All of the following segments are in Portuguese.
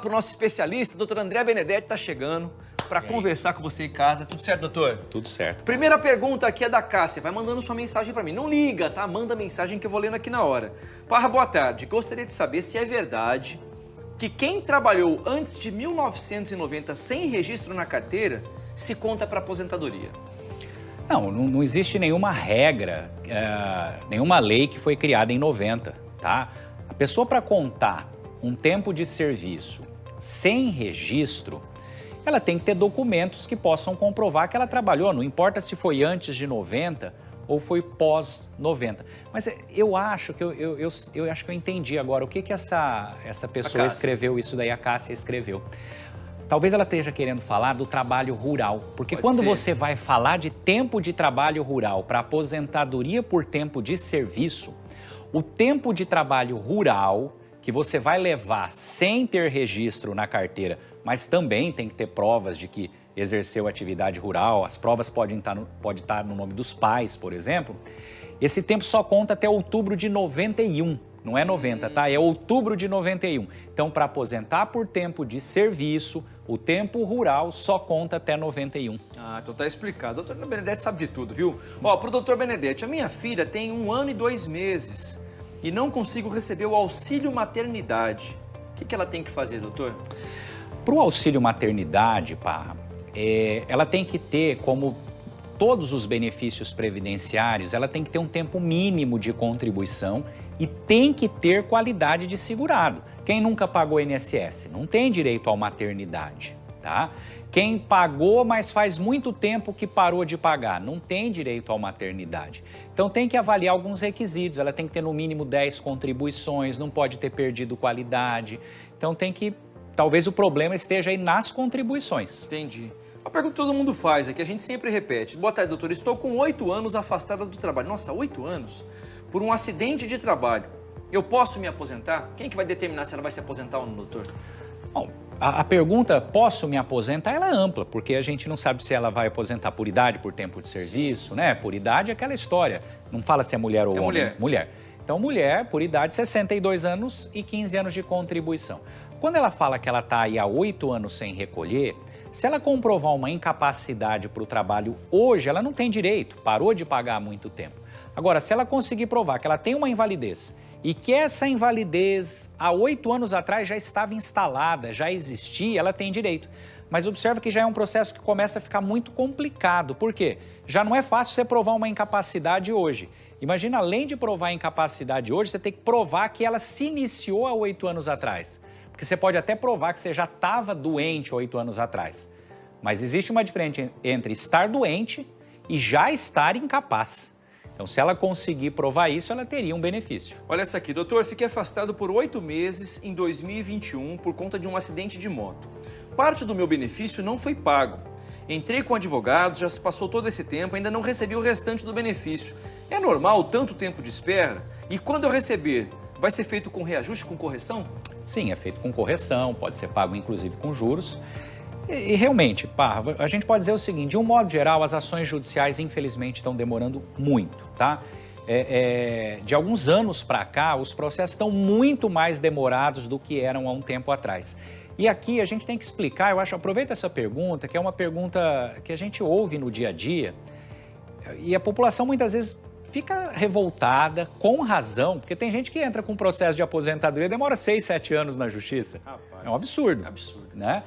para o nosso especialista, doutor André Benedetti, está chegando para conversar com você em casa. Tudo certo, doutor? Tudo certo. Primeira pergunta aqui é da Cássia. Vai mandando sua mensagem para mim. Não liga, tá? Manda mensagem que eu vou lendo aqui na hora. Parra, boa tarde. Gostaria de saber se é verdade que quem trabalhou antes de 1990 sem registro na carteira se conta para aposentadoria. Não existe nenhuma regra, nenhuma lei que foi criada em 90, tá? A pessoa, para contar um tempo de serviço sem registro, ela tem que ter documentos que possam comprovar que ela trabalhou, não importa se foi antes de 90 ou foi pós 90. Mas eu acho que eu acho que eu entendi agora o que essa pessoa escreveu, isso daí a Cássia escreveu. Talvez ela esteja querendo falar do trabalho rural, porque quando você vai falar de tempo de trabalho rural para aposentadoria por tempo de serviço, o tempo de trabalho rural que você vai levar sem ter registro na carteira, mas também tem que ter provas de que exerceu atividade rural, as provas podem estar no nome dos pais, por exemplo, esse tempo só conta até outubro de 91. Não é 90, tá? É outubro de 91. Então, para aposentar por tempo de serviço, o tempo rural só conta até 91. Ah, então tá explicado. Doutor Benedetti sabe de tudo, viu? Ó, pro doutor Benedetti, a minha filha tem 1 ano e 2 meses e não consigo receber o auxílio maternidade. O que ela tem que fazer, doutor? Pro auxílio maternidade, Parra, ela tem que ter, como todos os benefícios previdenciários, ela tem que ter um tempo mínimo de contribuição e tem que ter qualidade de segurado. Quem nunca pagou INSS não tem direito à maternidade, tá? Quem pagou, mas faz muito tempo que parou de pagar, não tem direito à maternidade. Então tem que avaliar alguns requisitos, ela tem que ter no mínimo 10 contribuições, não pode ter perdido qualidade. Então tem que, talvez o problema esteja aí nas contribuições. Entendi. A pergunta que todo mundo faz é que a gente sempre repete. Boa tarde, doutor. Estou com 8 anos afastada do trabalho. Nossa, 8 anos? Por um acidente de trabalho. Eu posso me aposentar? Quem que vai determinar se ela vai se aposentar ou não, doutor? Bom, a pergunta, posso me aposentar, ela é ampla, porque a gente não sabe se ela vai aposentar por idade, por tempo de serviço, né? Por idade é aquela história. Não fala se é mulher ou homem. Mulher. Então, mulher, por idade, 62 anos e 15 anos de contribuição. Quando ela fala que ela está aí há 8 anos sem recolher, se ela comprovar uma incapacidade para o trabalho hoje, ela não tem direito, parou de pagar há muito tempo. Agora, se ela conseguir provar que ela tem uma invalidez e que essa invalidez há 8 anos atrás já estava instalada, já existia, ela tem direito. Mas observa que já é um processo que começa a ficar muito complicado. Por quê? Já não é fácil você provar uma incapacidade hoje. Imagina, além de provar a incapacidade hoje, você tem que provar que ela se iniciou há 8 anos atrás. Porque você pode até provar que você já estava doente 8 anos atrás. Mas existe uma diferença entre estar doente e já estar incapaz. Então, se ela conseguir provar isso, ela teria um benefício. Olha essa aqui, doutor. Fiquei afastado por 8 meses em 2021 por conta de um acidente de moto. Parte do meu benefício não foi pago. Entrei com advogados, já se passou todo esse tempo, ainda não recebi o restante do benefício. É normal tanto tempo de espera? E quando eu receber, vai ser feito com reajuste, com correção? Sim, é feito com correção, pode ser pago inclusive com juros. E realmente, Parra, a gente pode dizer o seguinte, de um modo geral, as ações judiciais infelizmente estão demorando muito, tá? De alguns anos para cá, os processos estão muito mais demorados do que eram há um tempo atrás. E aqui a gente tem que explicar, eu acho, aproveita essa pergunta, que é uma pergunta que a gente ouve no dia a dia, e a população muitas vezes fica revoltada, com razão, porque tem gente que entra com um processo de aposentadoria e demora 6, 7 anos na justiça. Rapaz, é um absurdo. Absurdo. Né?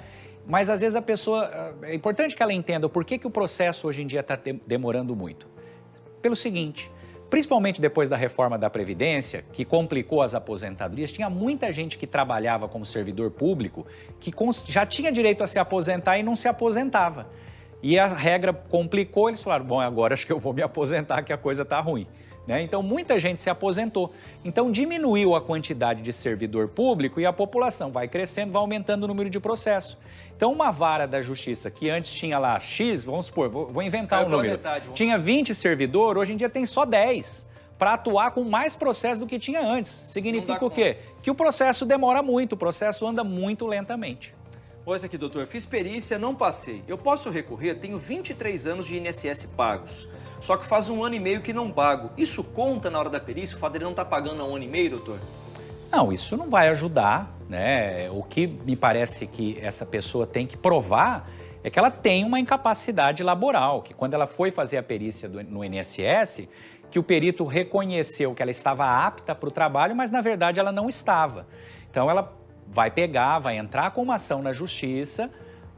Mas às vezes a pessoa, é importante que ela entenda o porquê que o processo hoje em dia está demorando muito. Pelo seguinte, principalmente depois da reforma da Previdência, que complicou as aposentadorias, tinha muita gente que trabalhava como servidor público que já tinha direito a se aposentar e não se aposentava. E a regra complicou, eles falaram, bom, agora acho que eu vou me aposentar que a coisa está ruim. Né? Então, muita gente se aposentou. Então, diminuiu a quantidade de servidor público e a população vai crescendo, vai aumentando o número de processos. Então, uma vara da justiça que antes tinha lá X, vamos supor, vou inventar um número, tinha 20 servidores, hoje em dia tem só 10 para atuar com mais processo do que tinha antes. Significa o quê? Que o processo demora muito, o processo anda muito lentamente. Olha aqui, doutor. Fiz perícia, não passei. Eu posso recorrer? Tenho 23 anos de INSS pagos. Só que faz 1 ano e meio que não pago. Isso conta na hora da perícia? O fato dele não estar pagando há 1 ano e meio, doutor? Não, isso não vai ajudar né? O que me parece que essa pessoa tem que provar é que ela tem uma incapacidade laboral, que quando ela foi fazer a perícia no INSS, que o perito reconheceu que ela estava apta para o trabalho, mas na verdade ela não estava. Então ela vai entrar com uma ação na justiça,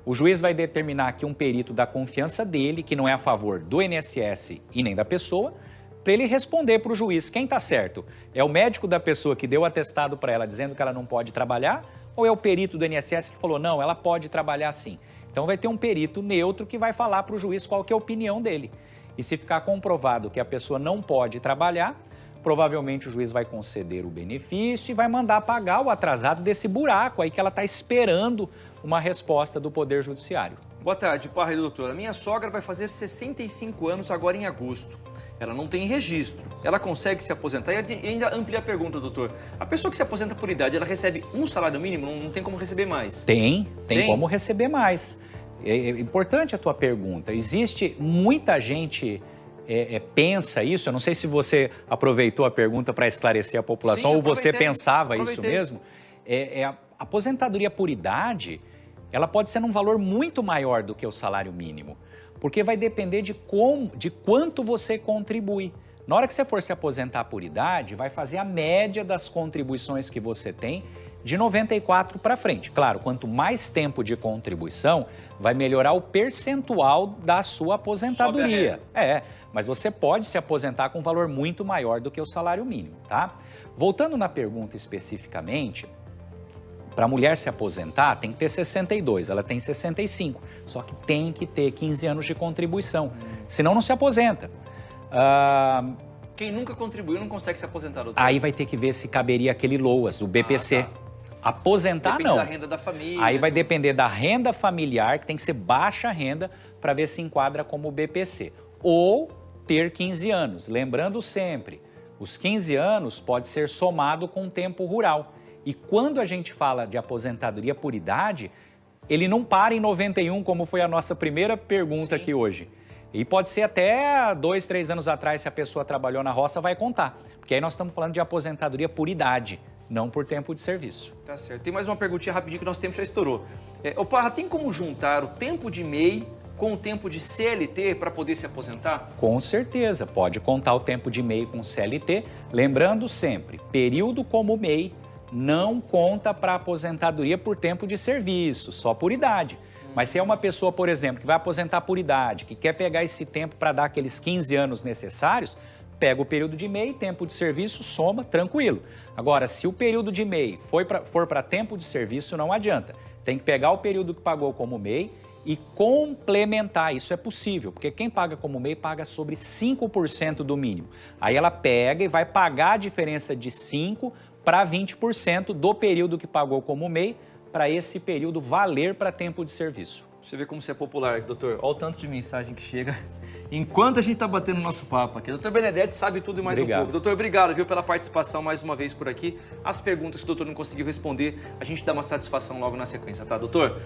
o juiz vai determinar que um perito da confiança dele, que não é a favor do INSS e nem da pessoa, para ele responder para o juiz quem está certo. É o médico da pessoa que deu o atestado para ela dizendo que ela não pode trabalhar ou é o perito do INSS que falou, não, ela pode trabalhar sim. Então vai ter um perito neutro que vai falar para o juiz qual que é a opinião dele. E se ficar comprovado que a pessoa não pode trabalhar, provavelmente o juiz vai conceder o benefício e vai mandar pagar o atrasado desse buraco aí que ela está esperando uma resposta do Poder Judiciário. Boa tarde, Parra e doutora. Minha sogra vai fazer 65 anos agora em agosto. Ela não tem registro. Ela consegue se aposentar? E ainda amplia a pergunta, doutor. A pessoa que se aposenta por idade, ela recebe um salário mínimo? Não tem como receber mais? Tem como receber mais. É importante a tua pergunta. Existe muita gente pensa isso. Eu não sei se você aproveitou a pergunta para esclarecer a população. Sim, ou você pensava isso mesmo. A aposentadoria por idade, ela pode ser num valor muito maior do que o salário mínimo, porque vai depender de quanto você contribui. Na hora que você for se aposentar por idade, vai fazer a média das contribuições que você tem de 94 para frente. Claro, quanto mais tempo de contribuição, vai melhorar o percentual da sua aposentadoria. Mas você pode se aposentar com um valor muito maior do que o salário mínimo, tá? Voltando na pergunta especificamente, para a mulher se aposentar, tem que ter 62, ela tem 65, só que tem que ter 15 anos de contribuição, senão não se aposenta. Quem nunca contribuiu não consegue se aposentar, doutor? Aí vai ter que ver se caberia aquele LOAS, o BPC. Aposentar, depende não. Da renda da família. Aí vai depender da renda familiar, que tem que ser baixa renda, para ver se enquadra como BPC. Ou ter 15 anos. Lembrando sempre, os 15 anos pode ser somado com o tempo rural. E quando a gente fala de aposentadoria por idade, ele não para em 91, como foi a nossa primeira pergunta aqui hoje. E pode ser até 2, 3 anos atrás, se a pessoa trabalhou na roça, vai contar. Porque aí nós estamos falando de aposentadoria por idade, não por tempo de serviço. Tá certo. Tem mais uma perguntinha rapidinho que nosso tempo já estourou. Ô Parra, tem como juntar o tempo de MEI com o tempo de CLT para poder se aposentar? Com certeza, pode contar o tempo de MEI com CLT. Lembrando sempre, período como MEI não conta para aposentadoria por tempo de serviço, só por idade. Mas se é uma pessoa, por exemplo, que vai aposentar por idade, que quer pegar esse tempo para dar aqueles 15 anos necessários, pega o período de MEI, tempo de serviço, soma, tranquilo. Agora, se o período de MEI for para tempo de serviço, não adianta. Tem que pegar o período que pagou como MEI e complementar. Isso é possível, porque quem paga como MEI paga sobre 5% do mínimo. Aí ela pega e vai pagar a diferença de 5% para 20% do período que pagou como MEI, para esse período valer para tempo de serviço. Você vê como você é popular, doutor. Olha o tanto de mensagem que chega enquanto a gente está batendo nosso papo aqui. Doutor Benedetti sabe tudo e mais um pouco. Doutor, obrigado, viu, pela participação mais uma vez por aqui. As perguntas que o doutor não conseguiu responder, a gente dá uma satisfação logo na sequência, tá, doutor?